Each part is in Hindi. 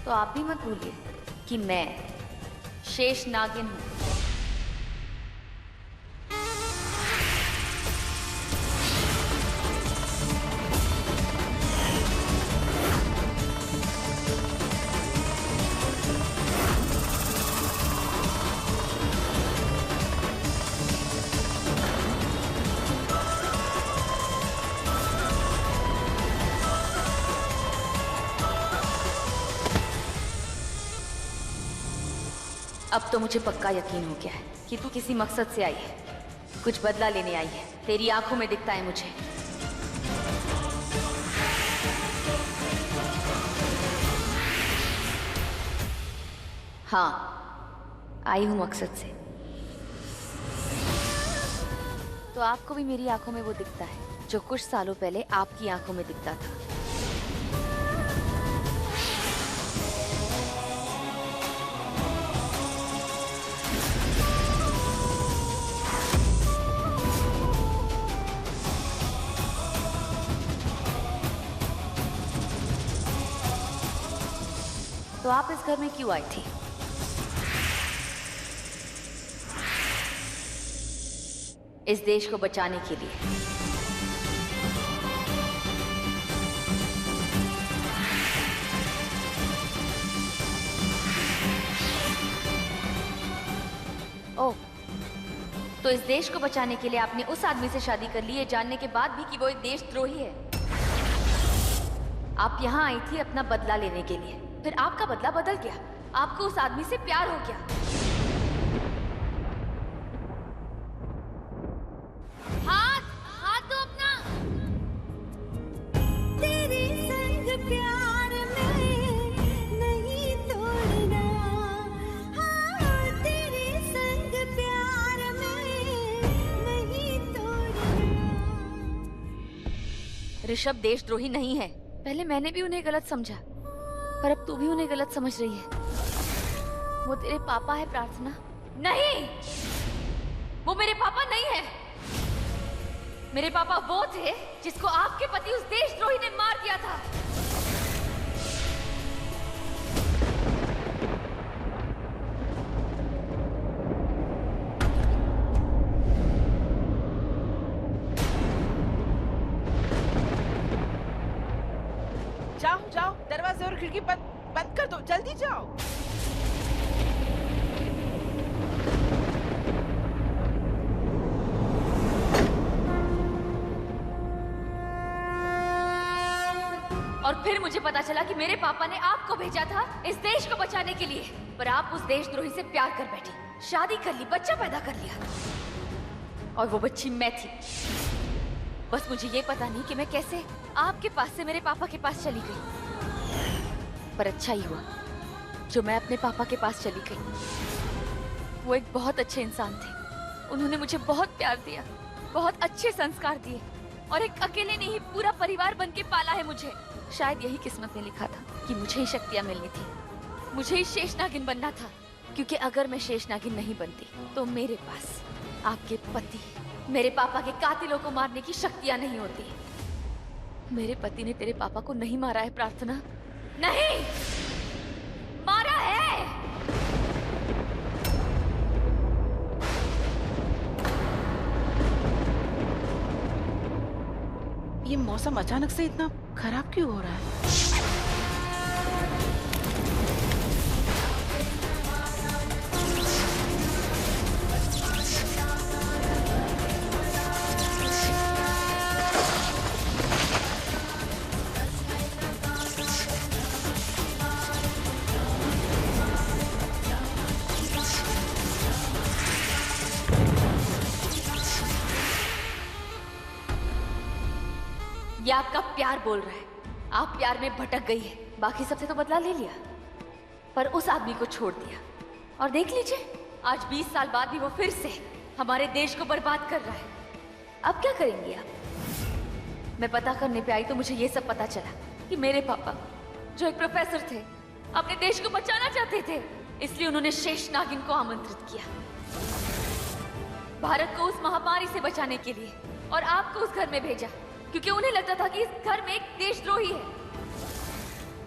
तो आप भी मत भूलिए कि मैं शेष नागिन हूँ। अब तो मुझे पक्का यकीन हो गया है कि तू किसी मकसद से आई है, कुछ बदला लेने आई है। तेरी आंखों में दिखता है मुझे। हाँ, आई हूं मकसद से। तो आपको भी मेरी आंखों में वो दिखता है जो कुछ सालों पहले आपकी आंखों में दिखता था। तो आप इस घर में क्यों आई थी? इस देश को बचाने के लिए। ओह, तो इस देश को बचाने के लिए आपने उस आदमी से शादी कर ली, ये जानने के बाद भी कि वो एक देशद्रोही है। आप यहाँ आई थी अपना बदला लेने के लिए, फिर आपका बदला बदल गया, आपको उस आदमी से प्यार हो गया। हाथ दो अपना। तेरे संग प्यार में नहीं तोड़ना, हाँ तेरे संग प्यार में नहीं तोड़ना। ऋषभ देशद्रोही नहीं है। पहले मैंने भी उन्हें गलत समझा, पर अब तू भी उन्हें गलत समझ रही है। वो तेरे पापा है प्रार्थना। नहीं, वो मेरे पापा नहीं है। मेरे पापा वो थे जिसको आपके पति उस देशद्रोही ने मार दिया था। जाओ जाओ, दरवाजे और खिड़की बंद कर दो, जल्दी जाओ। और फिर मुझे पता चला कि मेरे पापा ने आपको भेजा था इस देश को बचाने के लिए, पर आप उस देशद्रोही से प्यार कर बैठी, शादी कर ली, बच्चा पैदा कर लिया, और वो बच्ची मैं थी। बस मुझे ये पता नहीं कि मैं कैसे आपके पास से मेरे पापा के पास चली गई, पर अच्छा ही हुआ जो मैं अपने पापा के पास चली गई। वो एक बहुत अच्छे इंसान थे, उन्होंने मुझे बहुत प्यार दिया, बहुत अच्छे संस्कार दिए, और एक अकेले ने ही पूरा परिवार बन के पाला है मुझे। शायद यही किस्मत में लिखा था कि मुझे ही शक्तियां मिलनी थी, मुझे ही शेषनागिन बनना था, क्योंकि अगर मैं शेषनागिन नहीं बनती तो मेरे पास आपके पति, मेरे पापा के कातिलों को मारने की शक्तियां नहीं होती। मेरे पति ने तेरे पापा को नहीं मारा है प्रार्थना, नहीं मारा है। ये मौसम अचानक से इतना खराब क्यों हो रहा है? ये आपका प्यार बोल रहा है, आप प्यार में भटक गई है। बाकी सबसे तो बदला ले लिया, पर उस आदमी को छोड़ दिया, और देख लीजिए आज 20 साल बाद भी वो फिर से हमारे देश को बर्बाद कर रहा है। अब क्या करेंगी आप? मैं पता करने पे आई तो मुझे ये सब पता चला कि मेरे पापा, जो एक प्रोफेसर थे, अपने देश को बचाना चाहते थे, इसलिए उन्होंने शेषनागिन को आमंत्रित किया भारत को उस महामारी से बचाने के लिए, और आपको उस घर में भेजा क्योंकि उन्हें लगता था कि इस घर में एक देशद्रोही है।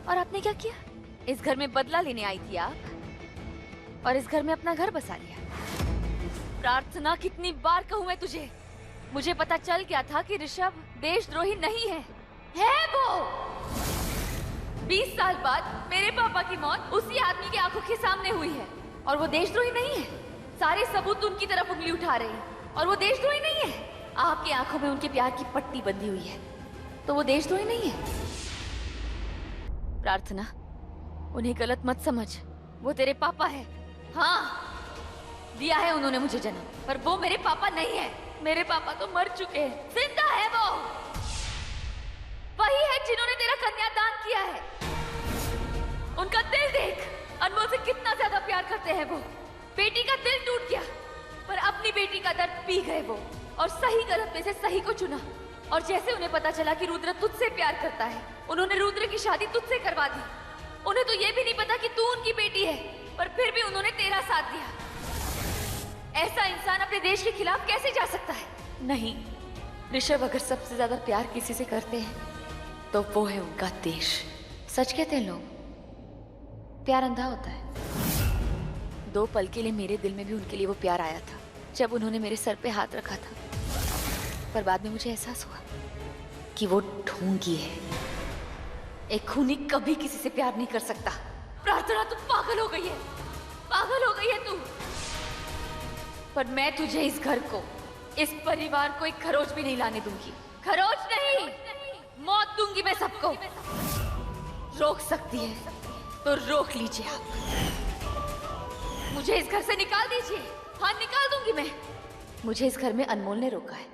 और आपने क्या किया? इस घर में बदला लेने आई थी आप, और इस घर में अपना घर बसा लिया। प्रार्थना, कितनी बार कहूं मैं तुझे, मुझे पता चल गया था कि ऋषभ देशद्रोही नहीं है वो। 20 साल बाद मेरे पापा की मौत उसी आदमी की आंखों के सामने हुई है, और वो देशद्रोही नहीं है। सारे सबूत उनकी तरफ उंगली उठा रहे हैं, और वो देशद्रोही नहीं है। आपकी आंखों में उनके प्यार की पट्टी बंधी हुई है, तो वो देशद्रोही नहीं है। प्रार्थना, उन्हें गलत मत समझ, वो तेरे पापा है। हाँ, दिया है उन्होंने मुझे जन्म, पर वो मेरे पापा नहीं है। मेरे पापा तो मर चुके हैं, जिंदा है वो। वही है जिन्होंने तेरा कन्यादान किया है। उनका दिल देख, अनमोल से कितना ज्यादा प्यार करते हैं वो। बेटी का दिल टूट गया, पर अपनी बेटी का दर्द पी गए वो, और सही गलत में से सही को चुना। और जैसे उन्हें पता चला कि रुद्र तुझसे प्यार करता है, उन्होंने रुद्र की शादी तुझसे करवा दी। उन्हें तो ये भी नहीं पता कि तू उनकी बेटी है, पर फिर भी उन्होंने तेरा साथ दिया। ऐसा इंसान अपने देश के खिलाफ कैसे जा सकता है? नहीं ऋषभ, अगर सबसे ज्यादा प्यार किसी से करते हैं तो वो है उनका देश। सच कहते हैं लोग, प्यार अंधा होता है। 2 पल के लिए मेरे दिल में भी उनके लिए वो प्यार आया था, जब उन्होंने मेरे सर पे हाथ रखा था। पर बाद में मुझे एहसास हुआ कि वो ढोंगी है। एक खूनी कभी किसी से प्यार नहीं कर सकता। प्रार्थना, तू पागल हो गई है, पागल हो गई है तू। पर मैं तुझे, इस घर को, इस परिवार को एक खरोच भी नहीं लाने दूंगी। खरोच नहीं, मौत दूंगी मैं सबको। रोक सकती है तो रोक लीजिए आप। मुझे इस घर से निकाल दीजिए। हाँ, निकाल दूंगी मैं। मुझे इस घर में अनमोल ने रोका है,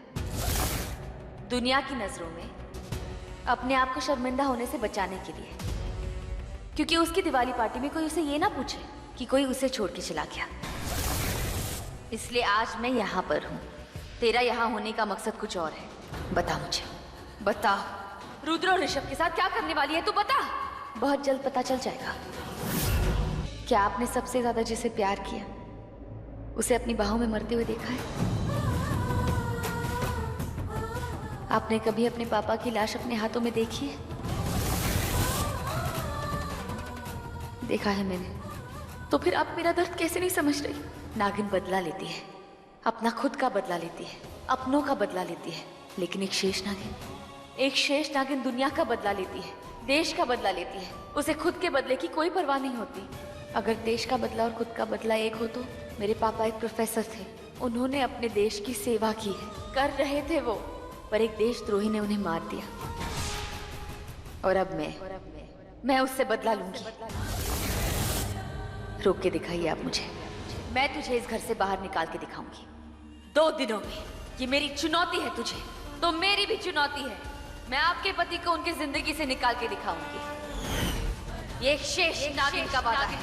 दुनिया की नजरों में अपने आप को शर्मिंदा होने से बचाने के लिए। क्योंकि उसकी दिवाली पार्टी में कोई उसे ये ना पूछे कि कोई उसे छोड़ के चला गया। इसलिए आज मैं यहाँ पर हूँ। तेरा यहाँ होने का मकसद कुछ और है। बता मुझे, बता। रुद्र और ऋषभ के साथ क्या करने वाली है तू? बता। बहुत जल्द पता चल जाएगा। क्या आपने सबसे ज्यादा जिसे प्यार किया उसे अपनी बाहों में मरते हुए देखा है? आपने कभी अपने पापा की लाश अपने हाथों में देखी है? देखा है मैंने। तो फिर आप मेरा दर्द कैसे नहीं समझ रही? नागिन बदला लेती है, अपना खुद का बदला लेती है, अपनों का बदला लेती है, लेकिन एक शेष नागिन दुनिया का बदला लेती है, देश का बदला लेती है। उसे खुद के बदले की कोई परवाह नहीं होती। अगर देश का बदला और खुद का बदला एक हो तो मेरे पापा एक प्रोफेसर थे, उन्होंने अपने देश की सेवा की है, कर रहे थे वो, पर एक देशद्रोही ने उन्हें मार दिया। और अब मैं उससे बदला लूंगी। रोक के दिखाइए आप मुझे, मैं तुझे इस घर से बाहर निकाल के दिखाऊंगी 2 दिनों में। ये मेरी चुनौती है तुझे, तो मेरी भी चुनौती है। मैं आपके पति को उनकी जिंदगी से निकाल के दिखाऊंगी। ये एक शेष नागिन का वादा है।